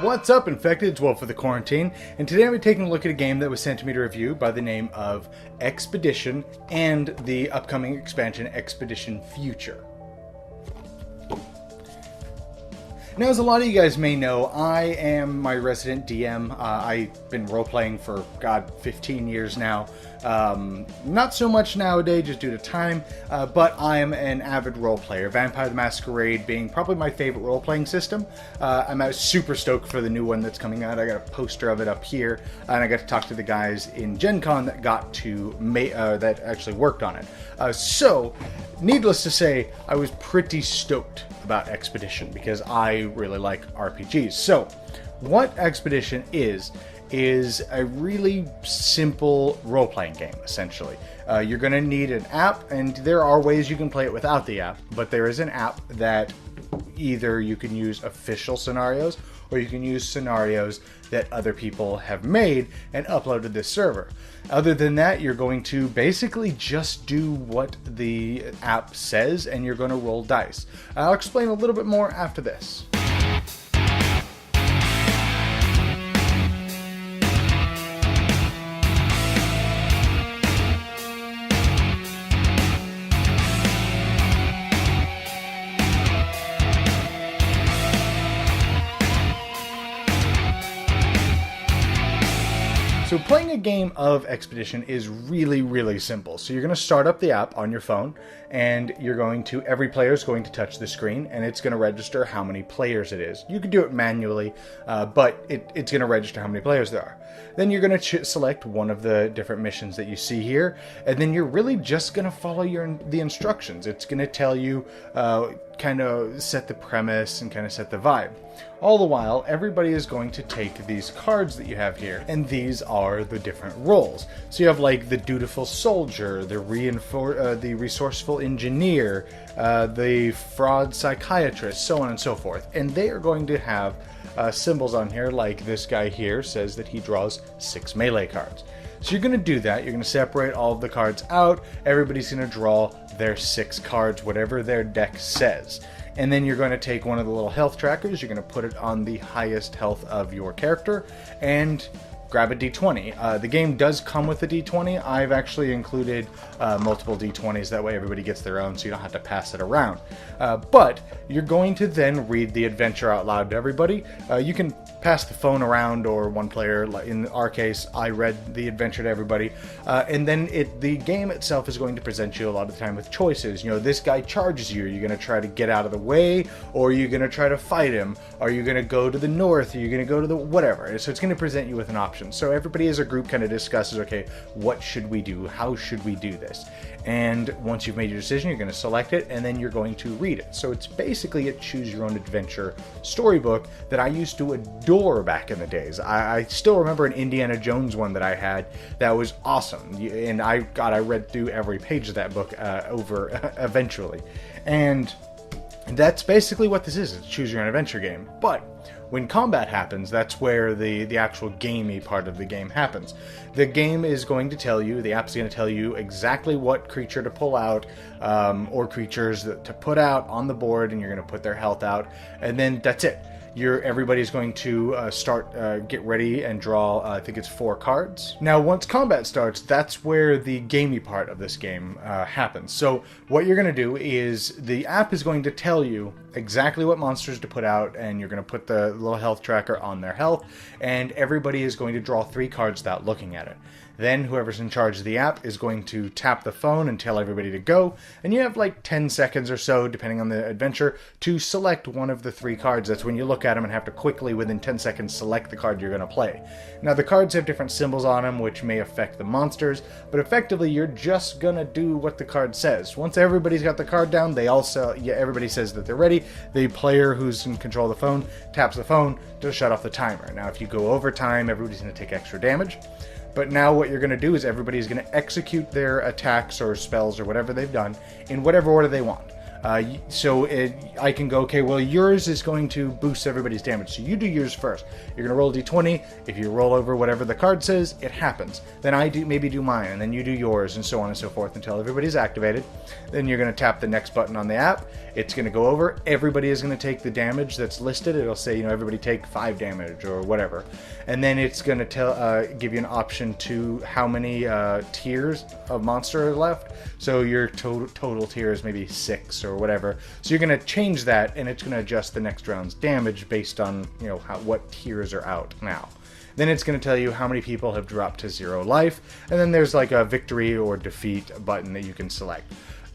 What's up, Infected? It's Wolf of the Quarantine, and today I'm taking a look at a game that was sent to me to review by the name of Expidition and the upcoming expansion Expedition Future. Now, as a lot of you guys may know, I am my resident DM. I've been role-playing for, 15 years now. Not so much nowadays, just due to time, but I am an avid role-player. Vampire the Masquerade being probably my favorite role-playing system. I'm super stoked for the new one that's coming out. I got a poster of it up here, and I got to talk to the guys in Gen Con that got to that actually worked on it. So, needless to say, I was pretty stoked about Expedition because I really like RPGs. So, what Expedition is a really simple role-playing game, essentially. You're going to need an app, and there are ways you can play it without the app, but there is an app that either you can use official scenarios or you can use scenarios that other people have made and upload to this server. Other than that, you're going to basically just do what the app says, and you're going to roll dice. I'll explain a little bit more after this. So playing a game of Expedition is really simple. So you're going to start up the app on your phone, and every player is going to touch the screen, and it's going to register how many players it is. You can do it manually, but it's going to register how many players there are. Then you're going to select one of the different missions that you see here, and then you're really just going to follow the instructions. It's going to tell you, kind of set the premise and kind of set the vibe. All the while, everybody is going to take these cards that you have here, and these are the different roles. So you have like the dutiful soldier, the resourceful engineer, the fraud psychiatrist, so on and so forth. And they are going to have symbols on here, like this guy here says that he draws 6 melee cards. So you're going to do that. You're going to separate all of the cards out. Everybody's going to draw their 6 cards, whatever their deck says. And then you're going to take one of the little health trackers. You're going to put it on the highest health of your character and grab a d20. The game does come with a d20. I've actually included multiple d20s. That way everybody gets their own, so you don't have to pass it around. But you're going to then read the adventure out loud to everybody. You can pass the phone around, or one player, in our case, I read the adventure to everybody. And then the game itself is going to present you a lot of the time with choices. You know, this guy charges you. Are you going to try to get out of the way, or are you going to try to fight him? Are you going to go to the north? Are you going to go to the whatever? So it's going to present you with an option. So everybody as a group kind of discusses, okay, what should we do? How should we do this? And once you've made your decision, you're going to select it, and then you're going to read it. So it's basically a choose-your-own-adventure storybook that I used to adore back in the days. I still remember an Indiana Jones one that I had that was awesome. And I read through every page of that book eventually. And that's basically what this is. It's a choose-your-own-adventure game. But when combat happens, that's where the actual gamey part of the game happens. The game is going to tell you, the app's going to tell you exactly what creature to pull out, or creatures to put out on the board, and you're going to put their health out, and then that's it. Everybody's going to get ready and draw, I think it's 4 cards. Now, once combat starts, that's where the gamey part of this game happens. So what you're going to do is the app is going to tell you exactly what monsters to put out, and you're going to put the little health tracker on their health, and everybody is going to draw 3 cards without looking at it. Then whoever's in charge of the app is going to tap the phone and tell everybody to go, and you have like 10 seconds or so, depending on the adventure, to select one of the 3 cards. That's when you look at them and have to quickly, within 10 seconds, select the card you're going to play. Now, the cards have different symbols on them, which may affect the monsters, but effectively, you're just going to do what the card says. Once everybody's got the card down, everybody says that they're ready. The player who's in control of the phone taps the phone to shut off the timer. Now, if you go over time, everybody's going to take extra damage. But now what you're going to do is everybody's going to execute their attacks or spells or whatever they've done in whatever order they want. I can go, okay, well, yours is going to boost everybody's damage. So you do yours first. You're going to roll a d20. If you roll over whatever the card says, it happens. Then I maybe do mine, and then you do yours, and so on and so forth until everybody's activated. Then you're going to tap the next button on the app. It's going to go over. Everybody is going to take the damage that's listed. It'll say, everybody take 5 damage or whatever. And then it's going to give you an option to how many tiers of monster are left. So your total tier is maybe 6 or whatever. So you're going to change that, and it's going to adjust the next round's damage based on what tiers are out now. Then it's going to tell you how many people have dropped to 0 life, and then there's like a victory or defeat button that you can select.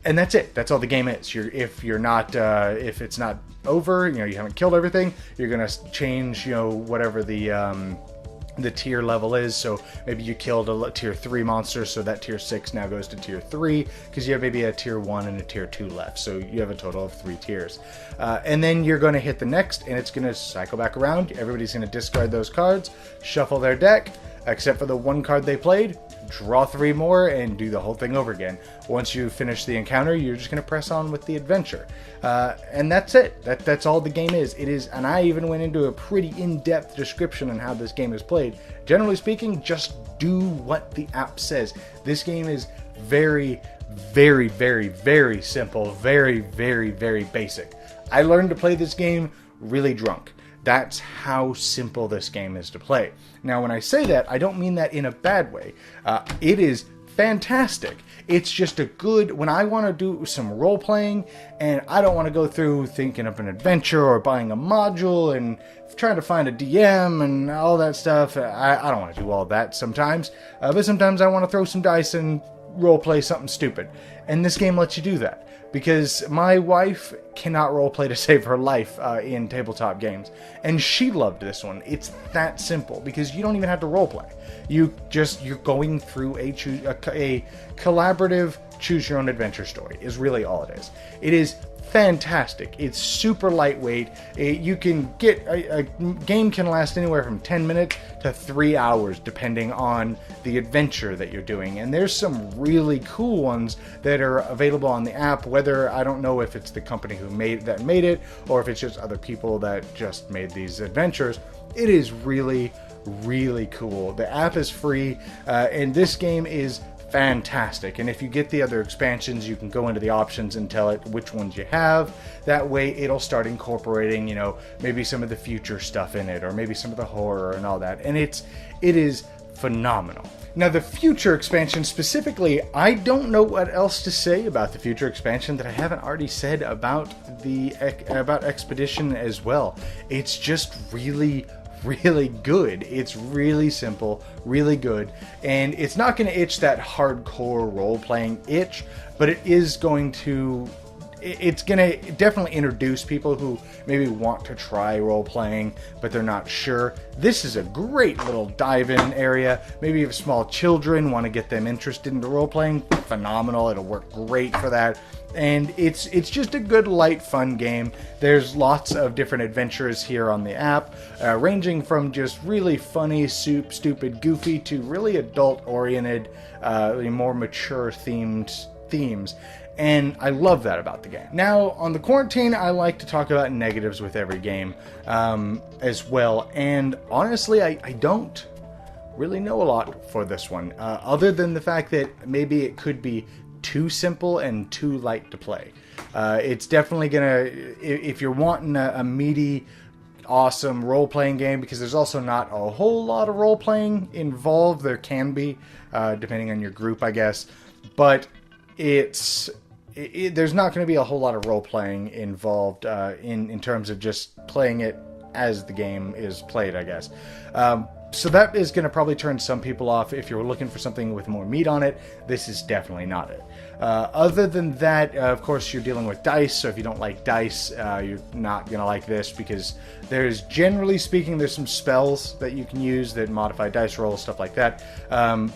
And that's it. That's all the game is. If it's not over, you haven't killed everything, you're gonna change, whatever the tier level is. So maybe you killed a tier 3 monster, so that tier 6 now goes to tier 3 because you have maybe a tier 1 and a tier 2 left. So you have a total of 3 tiers. And then you're going to hit the next, and it's going to cycle back around. Everybody's going to discard those cards, shuffle their deck, except for the one card they played, draw 3 more, and do the whole thing over again. Once you finish the encounter, you're just going to press on with the adventure. And that's it. That's all the game is. It is, and I even went into a pretty in-depth description on how this game is played. Generally speaking, just do what the app says. This game is very, very, very, very simple. Very, very, very basic. I learned to play this game really drunk. That's how simple this game is to play. Now, when I say that, I don't mean that in a bad way. It is fantastic. It's just a good, when I want to do some role playing and I don't want to go through thinking of an adventure or buying a module and trying to find a DM and all that stuff. I don't want to do all that sometimes. But sometimes I want to throw some dice and role play something stupid. And this game lets you do that. Because my wife cannot roleplay to save her life in tabletop games. And she loved this one. It's that simple because you don't even have to roleplay. You're going through a collaborative choose your own adventure story is really all it is. It is fantastic. It's super lightweight. You can get a game can last anywhere from 10 minutes to 3 hours depending on the adventure that you're doing. And there's some really cool ones that are available on the app, whether I don't know if it's the company who made it or if it's just other people that just made these adventures. It is really, really cool. The app is free, and this game is fantastic. And if you get the other expansions, you can go into the options and tell it which ones you have. That way it'll start incorporating, maybe some of the future stuff in it, or maybe some of the horror and all that. And it is phenomenal. Now, the future expansion specifically, I don't know what else to say about the future expansion that I haven't already said about Expedition as well. It's just really good. It's really simple, really good, and it's not going to itch that hardcore role-playing itch, but it's going to definitely introduce people who maybe want to try role-playing, but they're not sure. This is a great little dive-in area. Maybe if small children want to get them interested in the role-playing, phenomenal. It'll work great for that. And it's just a good, light, fun game. There's lots of different adventures here on the app, ranging from just really funny, stupid, goofy, to really adult-oriented, more mature themes. And I love that about the game. Now, on the quarantine, I like to talk about negatives with every game as well. And honestly, I don't really know a lot for this one, other than the fact that maybe it could be too simple and too light to play. It's definitely gonna, if you're wanting a meaty, awesome role-playing game, because there's also not a whole lot of role-playing involved. There can be, depending on your group, I guess, but there's not going to be a whole lot of role-playing involved in terms of just playing it as the game is played, I guess. So that is going to probably turn some people off. If you're looking for something with more meat on it, this is definitely not it. Other than that, of course, you're dealing with dice, so if you don't like dice, you're not going to like this, because generally speaking, there's some spells that you can use that modify dice rolls, stuff like that.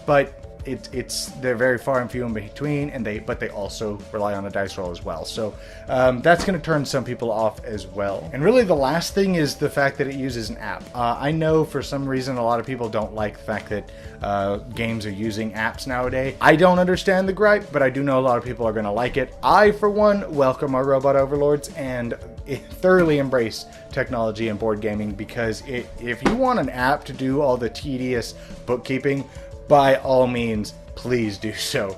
But they're very far and few in between, but they also rely on a dice roll as well. So that's going to turn some people off as well. And really the last thing is the fact that it uses an app. I know for some reason a lot of people don't like the fact that games are using apps nowadays. I don't understand the gripe, but I do know a lot of people are going to like it. I, for one, welcome our robot overlords and thoroughly embrace technology and board gaming, because if you want an app to do all the tedious bookkeeping, by all means, please do so.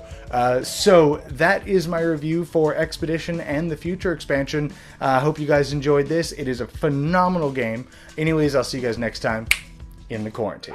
So that is my review for Expedition and the future expansion. I hope you guys enjoyed this. It is a phenomenal game. Anyways, I'll see you guys next time in the quarantine.